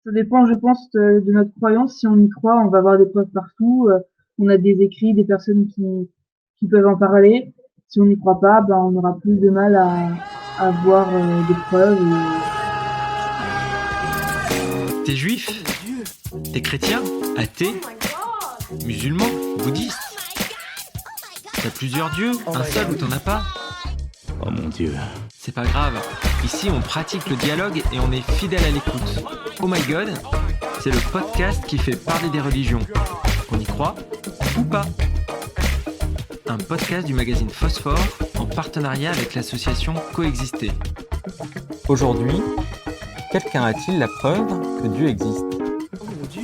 Ça dépend, je pense, de notre croyance. Si on y croit, on va avoir des preuves partout. On a des écrits, des personnes qui peuvent en parler. Si on n'y croit pas, ben, on aura plus de mal à voir des preuves. T'es juif? T'es chrétien? Athée? Musulman? Bouddhiste? T'as plusieurs dieux? Un seul ou t'en as pas? Oh mon Dieu. C'est pas grave. Ici, on pratique le dialogue et on est fidèle à l'écoute. Oh my God, c'est le podcast qui fait parler des religions. On y croit ou pas? Un podcast du magazine Phosphore en partenariat avec l'association Coexister. Aujourd'hui, quelqu'un a-t-il la preuve que Dieu existe? Oh mon Dieu.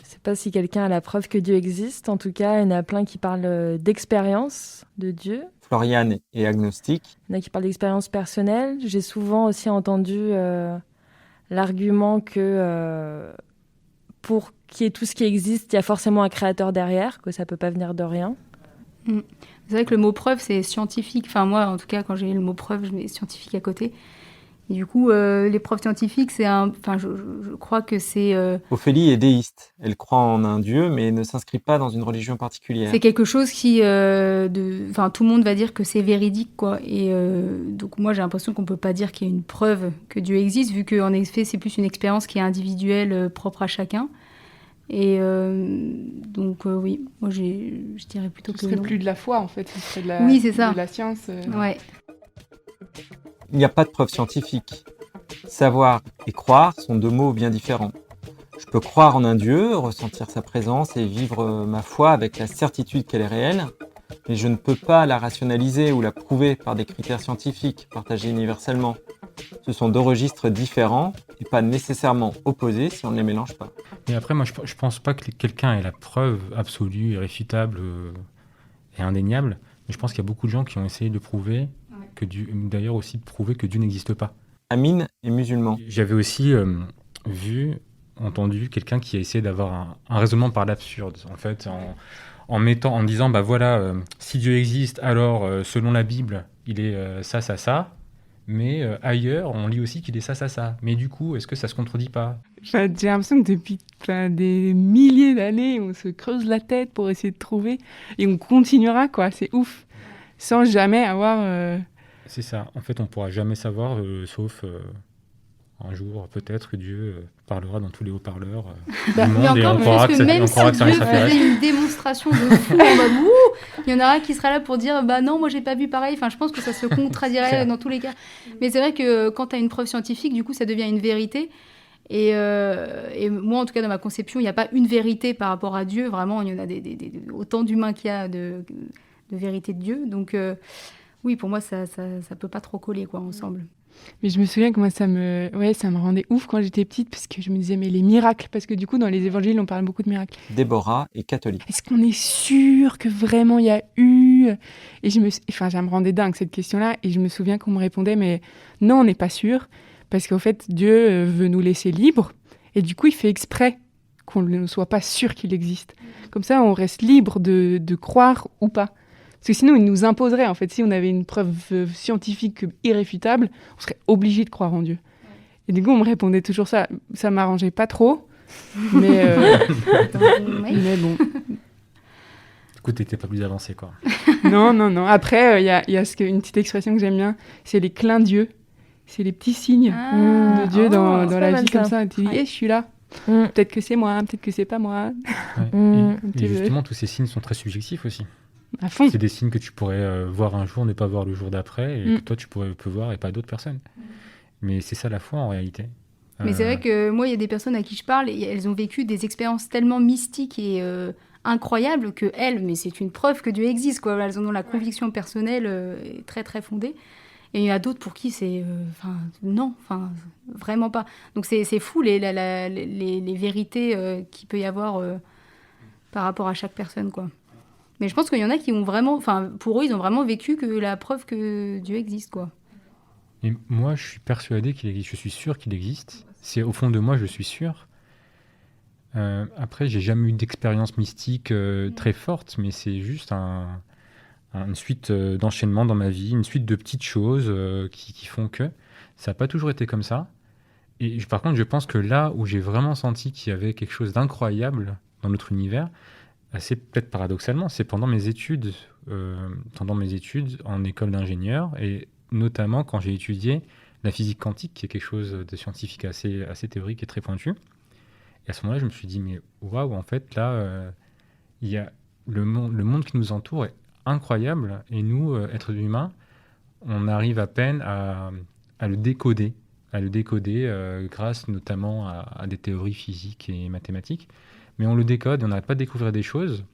Je sais pas si quelqu'un a la preuve que Dieu existe. En tout cas, il y en a plein qui parlent d'expérience de Dieu. Floriane est agnostique. Il y en a qui parlent d'expérience personnelle. J'ai souvent aussi entendu l'argument que pour qu'il y ait tout ce qui existe, il y a forcément un créateur derrière, que ça peut pas venir de rien. C'est vrai que le mot preuve, c'est scientifique. Enfin, moi, en tout cas, quand j'ai le mot preuve, je mets scientifique à côté. Et du coup, les preuves scientifiques, je crois que c'est... Ophélie est déiste. Elle croit en un Dieu, mais ne s'inscrit pas dans une religion particulière. C'est quelque chose qui... tout le monde va dire que c'est véridique, quoi. Et donc, moi, j'ai l'impression qu'on ne peut pas dire qu'il y a une preuve que Dieu existe, vu qu'en effet, c'est plus une expérience qui est individuelle, propre à chacun. Et oui, moi, je dirais plutôt que Ce serait non. plus de la foi, en fait. Ce serait de la, Oui, c'est ça. de la science. Ouais. Il n'y a pas de preuve scientifique. Savoir et croire sont deux mots bien différents. Je peux croire en un Dieu, ressentir sa présence et vivre ma foi avec la certitude qu'elle est réelle, mais je ne peux pas la rationaliser ou la prouver par des critères scientifiques partagés universellement. Ce sont deux registres différents et pas nécessairement opposés si on ne les mélange pas. Et après, moi, je pense pas que quelqu'un ait la preuve absolue, irréfutable et indéniable, mais je pense qu'il y a beaucoup de gens qui ont essayé de prouver que Dieu, d'ailleurs aussi de prouver que Dieu n'existe pas. Amine est musulman. J'avais aussi entendu quelqu'un qui a essayé d'avoir un raisonnement par l'absurde, en fait, en disant, bah voilà, si Dieu existe, alors selon la Bible, il est ça, mais ailleurs, on lit aussi qu'il est ça. Mais du coup, est-ce que ça se contredit pas? J'ai l'impression que depuis des milliers d'années, on se creuse la tête pour essayer de trouver, et on continuera, quoi. C'est ouf. Sans jamais avoir... C'est ça. En fait, on pourra jamais savoir, sauf un jour, peut-être, que Dieu parlera dans tous les haut-parleurs du Mais monde, et encore, on je croira pense que que ça même on si croira que c'est un Dieu extraterrestre. faisait une démonstration de fou en mode ouh, il y en aura qui sera là pour dire bah non, moi j'ai pas vu pareil. Enfin, je pense que ça se contradierait dans tous les cas. Mais c'est vrai que quand tu as une preuve scientifique, du coup, ça devient une vérité. Et moi, en tout cas, dans ma conception, il n'y a pas une vérité par rapport à Dieu. Vraiment, il y en a autant d'humains qu'il y a de vérité de Dieu. Donc, oui, pour moi, ça peut pas trop coller quoi, ensemble. Mais je me souviens que moi, ça me rendait ouf quand j'étais petite, parce que je me disais, mais les miracles, parce que du coup, dans les évangiles, on parle beaucoup de miracles. Déborah est catholique. Est-ce qu'on est sûr que vraiment il y a eu... Et ça me rendait dingue cette question-là, et je me souviens qu'on me répondait, mais non, on n'est pas sûr, parce qu'en fait, Dieu veut nous laisser libres, et du coup, il fait exprès qu'on ne soit pas sûr qu'il existe. Comme ça, on reste libre de croire ou pas. Parce que sinon, il nous imposerait, en fait, si on avait une preuve scientifique irréfutable, on serait obligé de croire en Dieu. Et du coup, on me répondait toujours ça. Ça m'arrangeait pas trop, mais mais bon. Du coup, t'étais pas plus avancé, quoi. Non. Après, il y a une petite expression que j'aime bien, c'est les clins d'yeux. C'est les petits signes de Dieu dans la vie, comme ça. Et tu dis, je suis là. Peut-être que c'est moi, peut-être que c'est pas moi. Ouais. Et justement, tous ces signes sont très subjectifs aussi. À fond. C'est des signes que tu pourrais voir un jour, ne pas voir le jour d'après, et que toi, tu peux voir et pas d'autres personnes. Mais c'est ça la foi, en réalité. Mais c'est vrai que moi, il y a des personnes à qui je parle, et elles ont vécu des expériences tellement mystiques et incroyables que elles, mais c'est une preuve que Dieu existe, quoi. Elles en ont la conviction personnelle très, très fondée. Et il y en a d'autres pour qui c'est... vraiment pas. Donc c'est fou, les vérités qu'il peut y avoir par rapport à chaque personne, quoi. Mais je pense qu'il y en a qui ont vraiment... Enfin, pour eux, ils ont vraiment vécu que la preuve que Dieu existe, quoi. Et moi, je suis persuadé qu'il existe. Je suis sûr qu'il existe. C'est au fond de moi, je suis sûr. Après, j'ai jamais eu d'expérience mystique très forte, mais c'est juste un une suite d'enchaînements dans ma vie, une suite de petites choses qui font que ça n'a pas toujours été comme ça. Et par contre, je pense que là où j'ai vraiment senti qu'il y avait quelque chose d'incroyable dans notre univers, assez peut-être paradoxalement, c'est pendant mes études en école d'ingénieur, et notamment quand j'ai étudié la physique quantique, qui est quelque chose de scientifique assez théorique et très pointu. Et à ce moment-là, je me suis dit, mais waouh, en fait, là, il y a le monde qui nous entoure est incroyable, et nous, êtres humains, on arrive à peine à le décoder, grâce notamment à des théories physiques et mathématiques. Mais on le décode, et on n'arrête pas de découvrir des choses.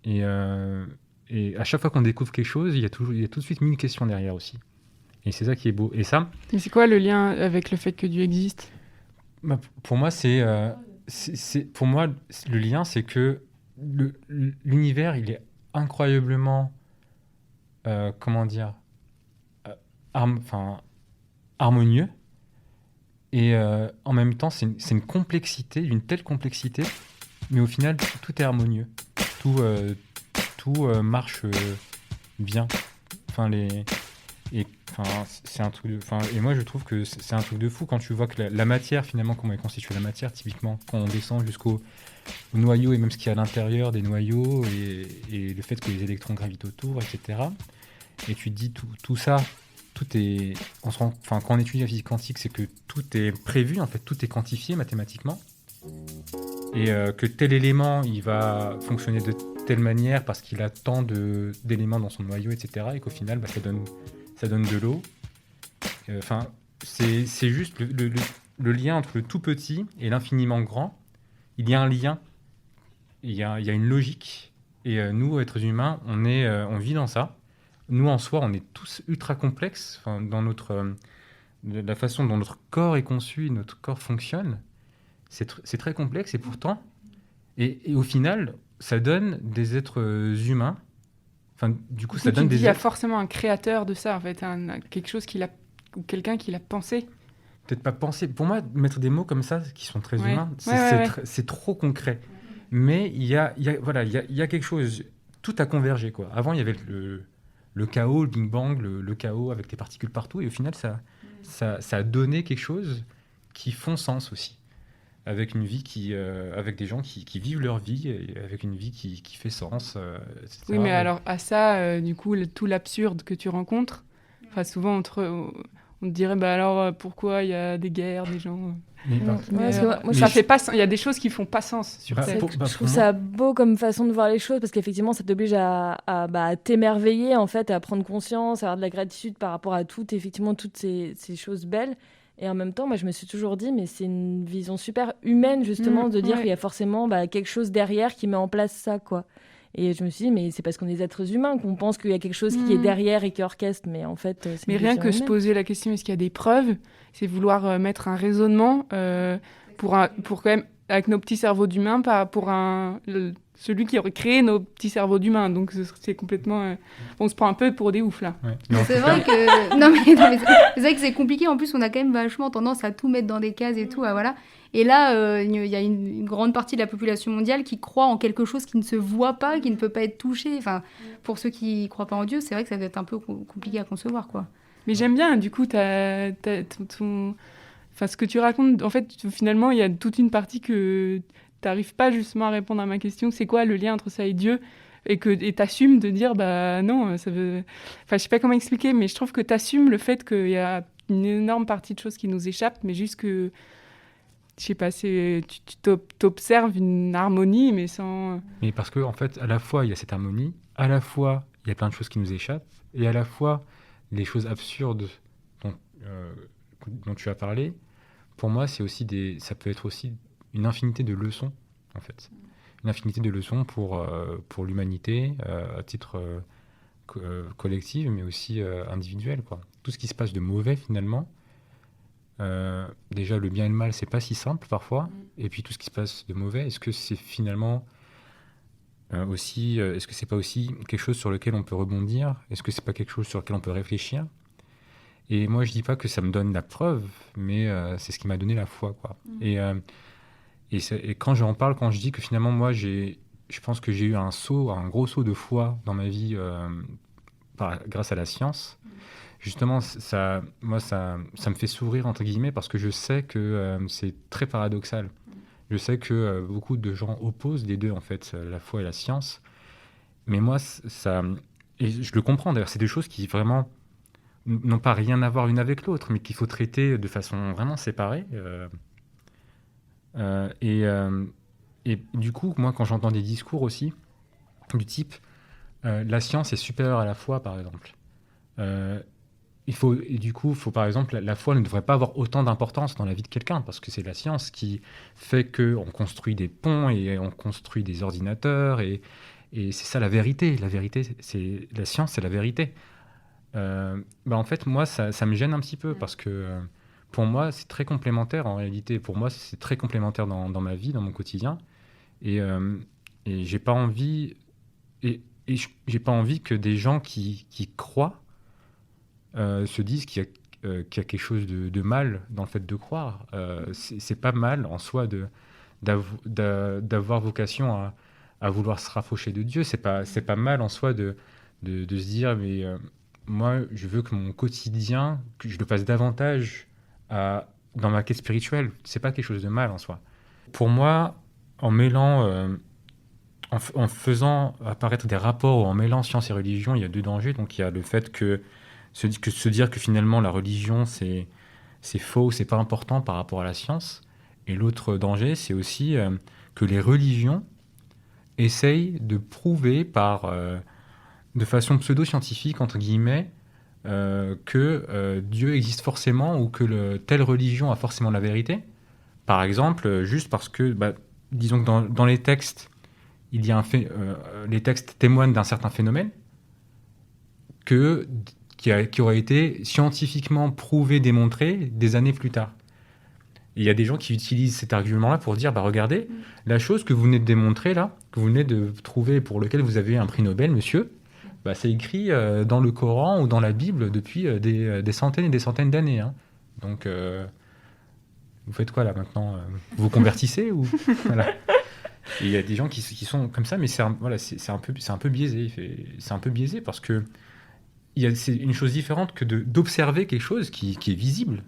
Et à chaque fois qu'on découvre quelque chose, il y a tout de suite 1000 questions derrière aussi. Et c'est ça qui est beau. Et ça... Mais c'est quoi le lien avec le fait que Dieu existe ? Pour moi, pour moi, le lien, c'est que l'univers, il est incroyablement... harmonieux. Et en même temps, c'est une complexité, une telle complexité, mais au final, tout est harmonieux. Tout marche bien. C'est un truc et moi, je trouve que c'est un truc de fou quand tu vois que la matière, finalement, comment est constituée la matière, typiquement, quand on descend jusqu'au noyau et même ce qu'il y a à l'intérieur des noyaux et le fait que les électrons gravitent autour, etc. Et tu te dis tout ça, quand on étudie la physique quantique, c'est que tout est prévu, en fait, tout est quantifié mathématiquement. Et que tel élément, il va fonctionner de telle manière parce qu'il a tant d'éléments dans son noyau, etc. Et qu'au final, ça donne de l'eau. C'est juste le lien entre le tout petit et l'infiniment grand. Il y a un lien, il y a une logique. Et nous, êtres humains, on vit dans ça. Nous, en soi, on est tous ultra complexes dans la façon dont notre corps est conçu, notre corps fonctionne. C'est très complexe et pourtant, et au final, ça donne des êtres humains. Du coup, ça donne des. Il y a forcément un créateur de ça, en fait, quelque chose ou quelqu'un qui l'a pensé. Peut-être pas pensé. Pour moi, mettre des mots comme ça, qui sont très humains, c'est trop concret. Mais il y a quelque chose. Tout a convergé, quoi. Avant, il y avait le chaos, le Big Bang, le chaos avec des particules partout, et au final, ça a donné quelque chose qui font sens aussi. Avec une vie avec des gens qui vivent leur vie, et avec une vie qui fait sens, etc. Oui, mais alors à ça, du coup, tout l'absurde que tu rencontres, souvent on te dirait, alors pourquoi il y a des guerres, des gens... ça fait pas, il y a des choses qui font pas sens sur Terre. Je trouve ça beau comme façon de voir les choses, parce qu'effectivement, ça t'oblige à t'émerveiller, en fait, à prendre conscience, à avoir de la gratitude par rapport à toutes ces choses belles. Et en même temps, moi, je me suis toujours dit, mais c'est une vision super humaine, justement, de dire qu'il y a forcément quelque chose derrière qui met en place ça, quoi. Et je me suis dit, mais c'est parce qu'on est des êtres humains qu'on pense qu'il y a quelque chose qui est derrière et qui orchestre, mais en fait, c'est mais rien que se poser la question, est-ce qu'il y a des preuves, c'est vouloir mettre un raisonnement pour quand même, avec nos petits cerveaux d'humains, pour celui qui aurait créé nos petits cerveaux d'humains. Donc c'est complètement... on se prend un peu pour des oufs, là. Ouais. C'est vrai que... non, mais c'est vrai que c'est compliqué. En plus, on a quand même vachement tendance à tout mettre dans des cases et tout. Voilà. Et là, il y a une grande partie de la population mondiale qui croit en quelque chose qui ne se voit pas, qui ne peut pas être touché. Enfin, pour ceux qui ne croient pas en Dieu, c'est vrai que ça doit être un peu compliqué à concevoir, quoi. Mais j'aime bien, du coup, ce que tu racontes, en fait, finalement, il y a toute une partie que t'arrives pas justement à répondre à ma question, c'est quoi le lien entre ça et Dieu, et t'assumes de dire, non, ça veut... Enfin, je sais pas comment expliquer, mais je trouve que t'assumes le fait qu'il y a une énorme partie de choses qui nous échappent, mais juste que, je sais pas, tu t'observes une harmonie, mais sans... Mais parce que, en fait, à la fois, il y a cette harmonie, à la fois, il y a plein de choses qui nous échappent, et à la fois, les choses absurdes dont tu as parlé, pour moi, ça peut être aussi une infinité de leçons, en fait. Une infinité de leçons pour l'humanité, à titre collectif, mais aussi individuel, quoi. Tout ce qui se passe de mauvais, finalement, déjà, le bien et le mal, c'est pas si simple, parfois. Et puis, tout ce qui se passe de mauvais, est-ce que c'est finalement... est-ce que c'est pas aussi quelque chose sur lequel on peut rebondir ? Est-ce que c'est pas quelque chose sur lequel on peut réfléchir ? Et moi, je dis pas que ça me donne la preuve, mais c'est ce qui m'a donné la foi, quoi. Et quand j'en parle, quand je dis que finalement, moi, je pense que j'ai eu un gros saut de foi dans ma vie grâce à la science, justement, ça me fait sourire, entre guillemets, parce que je sais que c'est très paradoxal. Je sais que beaucoup de gens opposent les deux, en fait, la foi et la science. Mais moi, et je le comprends, d'ailleurs, c'est des choses qui vraiment n'ont pas rien à voir l'une avec l'autre, mais qu'il faut traiter de façon vraiment séparée. Et du coup, moi, quand j'entends des discours aussi, du type la science est supérieure à la foi, par exemple. Il faut, par exemple, la foi ne devrait pas avoir autant d'importance dans la vie de quelqu'un, parce que c'est la science qui fait qu'on construit des ponts et on construit des ordinateurs, et c'est ça la vérité. La vérité, la science, c'est la vérité. En fait, moi, ça me gêne un petit peu, parce que pour moi, c'est très complémentaire en réalité. Pour moi, c'est très complémentaire dans ma vie, dans mon quotidien. Et j'ai pas envie, j'ai pas envie que des gens qui croient se disent qu'il y a quelque chose de mal dans le fait de croire. C'est pas mal en soi d'avoir vocation à vouloir se rapprocher de Dieu. C'est pas mal en soi de se dire, mais moi, je veux que mon quotidien, que je le fasse davantage dans ma quête spirituelle. C'est pas quelque chose de mal en soi. Pour moi, en mêlant, en faisant apparaître des rapports, ou en mêlant science et religion, il y a deux dangers. Donc il y a le fait que se dire que finalement la religion c'est faux, c'est pas important par rapport à la science. Et l'autre danger, c'est aussi que les religions essayent de prouver de façon pseudo-scientifique, entre guillemets, que Dieu existe forcément, ou que telle religion a forcément la vérité. Par exemple, juste parce que, disons que dans les textes, il y a les textes témoignent d'un certain phénomène qui aurait été scientifiquement prouvé, démontré des années plus tard. Et il y a des gens qui utilisent cet argument-là pour dire, regardez, la chose que vous venez de démontrer là, que vous venez de trouver, pour lequel vous avez un prix Nobel, monsieur, c'est écrit dans le Coran ou dans la Bible depuis des centaines et des centaines d'années. Hein. Donc, vous faites quoi là maintenant? Vous vous convertissez ou voilà. Et il y a des gens qui sont comme ça, mais c'est un peu biaisé. C'est un peu biaisé parce que c'est une chose différente que d'observer quelque chose qui est visible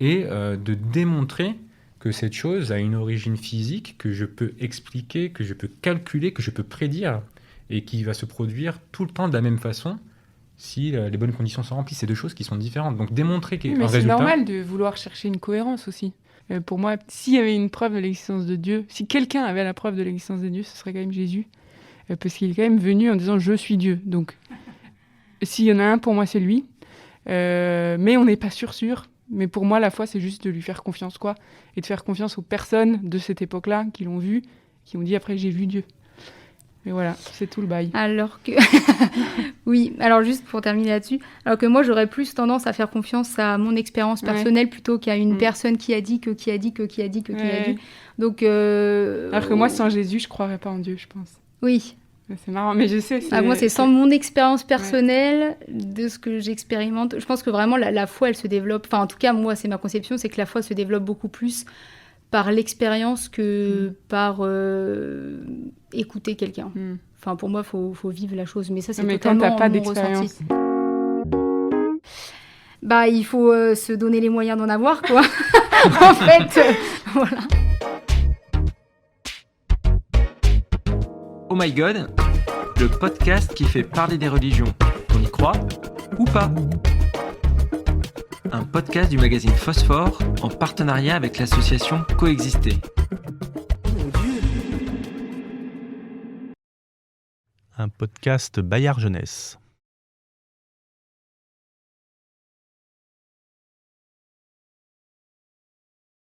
et de démontrer que cette chose a une origine physique que je peux expliquer, que je peux calculer, que je peux prédire, et qui va se produire tout le temps de la même façon si les bonnes conditions sont remplies. C'est deux choses qui sont différentes. Donc démontrer qu'il y a un résultat... Mais c'est normal de vouloir chercher une cohérence aussi. Pour moi, s'il y avait une preuve de l'existence de Dieu, si quelqu'un avait la preuve de l'existence de Dieu, ce serait quand même Jésus. Parce qu'il est quand même venu en disant « je suis Dieu ». Donc, s'il y en a un, pour moi, c'est lui. Mais on n'est pas sûr. Mais pour moi, la foi, c'est juste de lui faire confiance, quoi. Et de faire confiance aux personnes de cette époque-là qui l'ont vu, qui ont dit après « j'ai vu Dieu ». Mais voilà, c'est tout le bail. Alors que... oui, alors juste pour terminer là-dessus, alors que moi, j'aurais plus tendance à faire confiance à mon expérience personnelle plutôt qu'à une personne qui a dit que, qui a dit. Donc... Alors que moi, sans Jésus, je ne croirais pas en Dieu, je pense. Oui. C'est marrant, mais je sais... moi, c'est sans mon expérience personnelle, de ce que j'expérimente. Je pense que vraiment, la foi, elle se développe... Enfin, en tout cas, moi, c'est ma conception, c'est que la foi se développe beaucoup plus par l'expérience que par écouter quelqu'un. Enfin, pour moi, faut vivre la chose. Mais ça, c'est totalement quand t'as pas mon d'expérience. Ressenti. Il faut se donner les moyens d'en avoir, quoi. En fait, voilà. Oh My God, le podcast qui fait parler des religions. On y croit ou pas? Un podcast du magazine Phosphore en partenariat avec l'association Coexister. Un podcast Bayard Jeunesse.